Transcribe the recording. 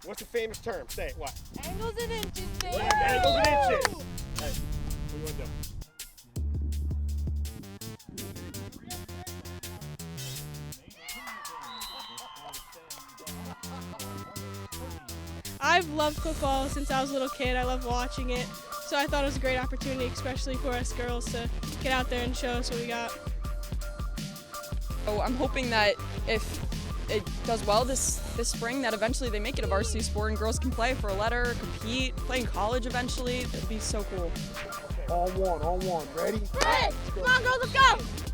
What's the famous term? Say it. What? Angles and inches, baby. Angles and inches. Hey, what do you want to do? I've loved football since I was a little kid. I love watching it. So I thought it was a great opportunity, especially for us girls, to get out there and show us what we got. So I'm hoping that if it does well this spring, that eventually they make it a varsity sport and girls can play for a letter, compete, play in college eventually. That'd be so cool. On one. Ready? Come on, girls, let's go.